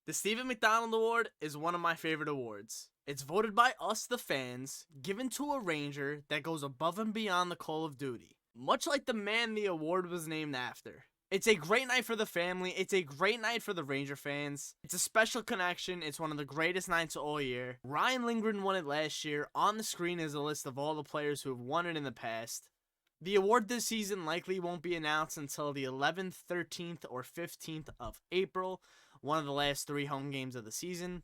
The Stephen McDonald Award is one of my favorite awards. It's voted by us, the fans, given to a Ranger that goes above and beyond the call of duty, much like the man the award was named after. It's a great night for the family. It's a great night for the Ranger fans. It's a special connection. It's one of the greatest nights all year. Ryan Lindgren won it last year. On the screen is a list of all the players who have won it in the past. The award this season likely won't be announced until the 11th, 13th, or 15th of April, one of the last 3 home games of the season.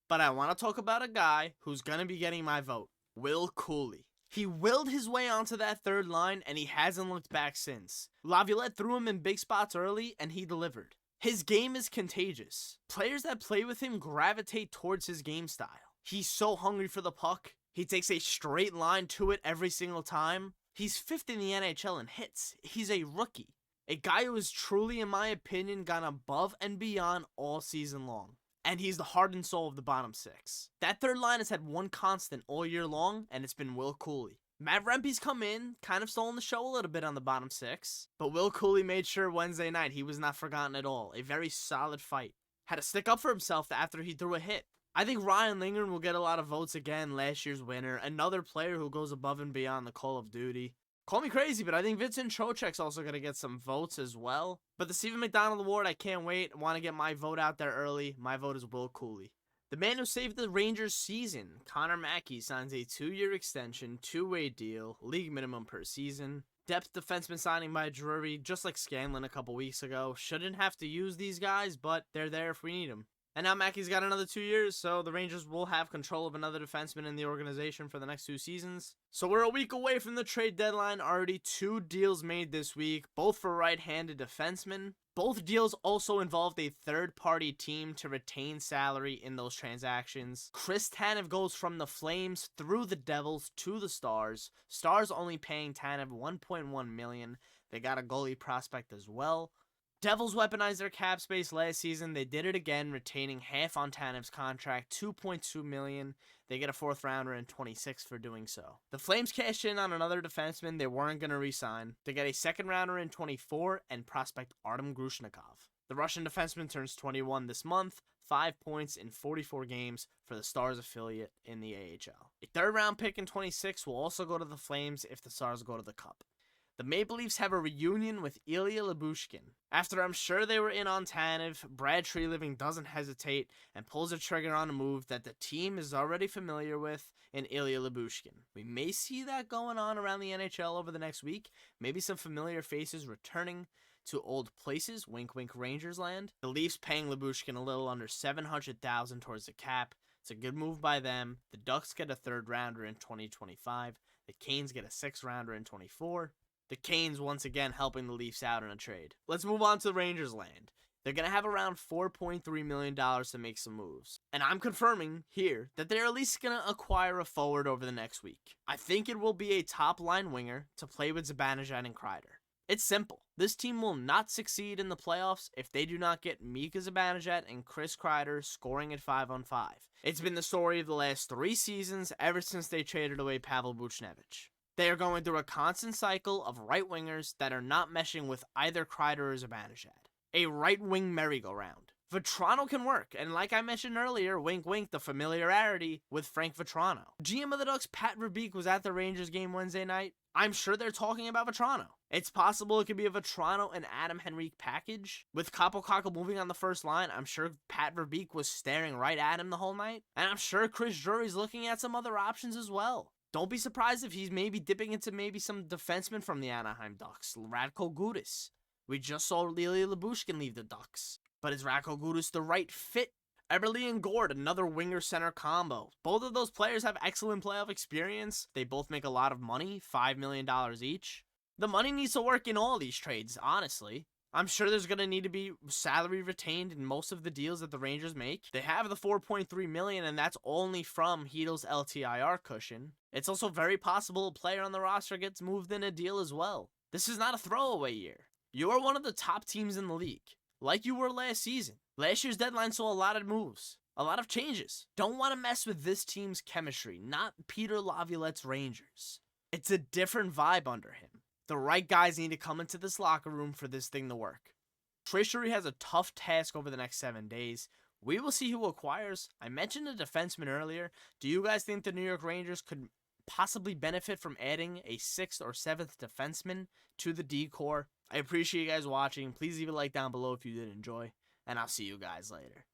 But I want to talk about a guy who's going to be getting my vote, Will Cuylle. He willed his way onto that third line, and he hasn't looked back since. Laviolette threw him in big spots early, and he delivered. His game is contagious. Players that play with him gravitate towards his game style. He's so hungry for the puck. He takes a straight line to it every single time. He's 5th in the NHL in hits. He's a rookie. A guy who has truly, in my opinion, gone above and beyond all season long. And he's the heart and soul of the bottom 6. That third line has had one constant all year long, and it's been Will Cuylle. Matt Rempe's come in, kind of stolen the show a little bit on the bottom 6, but Will Cuylle made sure Wednesday night he was not forgotten at all. A very solid fight. Had to stick up for himself after he threw a hit. I think Ryan Lindgren will get a lot of votes again, last year's winner. Another player who goes above and beyond the call of duty. Call me crazy, but I think Vincent Trocheck's also going to get some votes as well. But the Stephen McDonald Award, I can't wait. I want to get my vote out there early. My vote is Will Cuylle. The man who saved the Rangers season, Connor Mackey, signs a 2-year extension, 2-way deal, league minimum per season. Depth defenseman signing by Drury, just like Scanlon a couple weeks ago. Shouldn't have to use these guys, but they're there if we need them. And now Mackey's got another 2 years, so the Rangers will have control of another defenseman in the organization for the next 2 seasons. So we're a week away from the trade deadline. Already 2 deals made this week, both for right-handed defensemen. Both deals also involved a third-party team to retain salary in those transactions. Chris Tanev goes from the Flames through the Devils to the Stars. Stars only paying Tanev $1.1 million. They got a goalie prospect as well. Devils weaponized their cap space last season. They did it again, retaining half on Tanev's contract, $2.2 million. They get a 4th rounder in 26 for doing so. The Flames cashed in on another defenseman they weren't going to re-sign. They get a 2nd rounder in 24 and prospect Artem Grushnikov. The Russian defenseman turns 21 this month, 5 points in 44 games for the Stars affiliate in the AHL. A 3rd round pick in 26 will also go to the Flames if the Stars go to the Cup. The Maple Leafs have a reunion with Ilya Lyubushkin. After I'm sure they were in on Tanev, Brad Treliving doesn't hesitate and pulls a trigger on a move that the team is already familiar with in Ilya Lyubushkin. We may see that going on around the NHL over the next week. Maybe some familiar faces returning to old places, wink wink Rangers land. The Leafs paying Lyubushkin a little under $700,000 towards the cap. It's a good move by them. The Ducks get a 3rd rounder in 2025. The Canes get a 6th rounder in 24. The Canes once again helping the Leafs out in a trade. Let's move on to the Rangers land. They're going to have around $4.3 million to make some moves. And I'm confirming here that they're at least going to acquire a forward over the next week. I think it will be a top-line winger to play with Zibanejad and Kreider. It's simple. This team will not succeed in the playoffs if they do not get Mika Zibanejad and Chris Kreider scoring at 5-on-5. It's been the story of the last 3 seasons ever since they traded away Pavel Buchnevich. They are going through a constant cycle of right wingers that are not meshing with either Kreider or Zibanejad. A right wing merry-go-round. Vetrano can work, and like I mentioned earlier, wink wink, the familiarity with Frank Vetrano. GM of the Ducks, Pat Verbeek, was at the Rangers game Wednesday night. I'm sure they're talking about Vetrano. It's possible it could be a Vetrano and Adam Henrique package. With Kaapo Kakko moving on the first line, I'm sure Pat Verbeek was staring right at him the whole night. And I'm sure Chris Drury's looking at some other options as well. Don't be surprised if he's maybe dipping into maybe some defensemen from the Anaheim Ducks. Radko Gudas. We just saw Ilya Lyubushkin leave the Ducks. But is Radko Gudas the right fit? Eberle and Gord, another winger-center combo. Both of those players have excellent playoff experience. They both make a lot of money, $5 million each. The money needs to work in all these trades, honestly. I'm sure there's going to need to be salary retained in most of the deals that the Rangers make. They have the $4.3 million, and that's only from Heedle's LTIR cushion. It's also very possible a player on the roster gets moved in a deal as well. This is not a throwaway year. You are one of the top teams in the league, like you were last season. Last year's deadline saw a lot of moves, a lot of changes. Don't want to mess with this team's chemistry, not Peter Laviolette's Rangers. It's a different vibe under him. The right guys need to come into this locker room for this thing to work. Trace Drury has a tough task over the next 7 days. We will see who acquires. I mentioned a defenseman earlier. Do you guys think the New York Rangers could possibly benefit from adding a 6th or 7th defenseman to the D core? I appreciate you guys watching. Please leave a like down below if you did enjoy, and I'll see you guys later.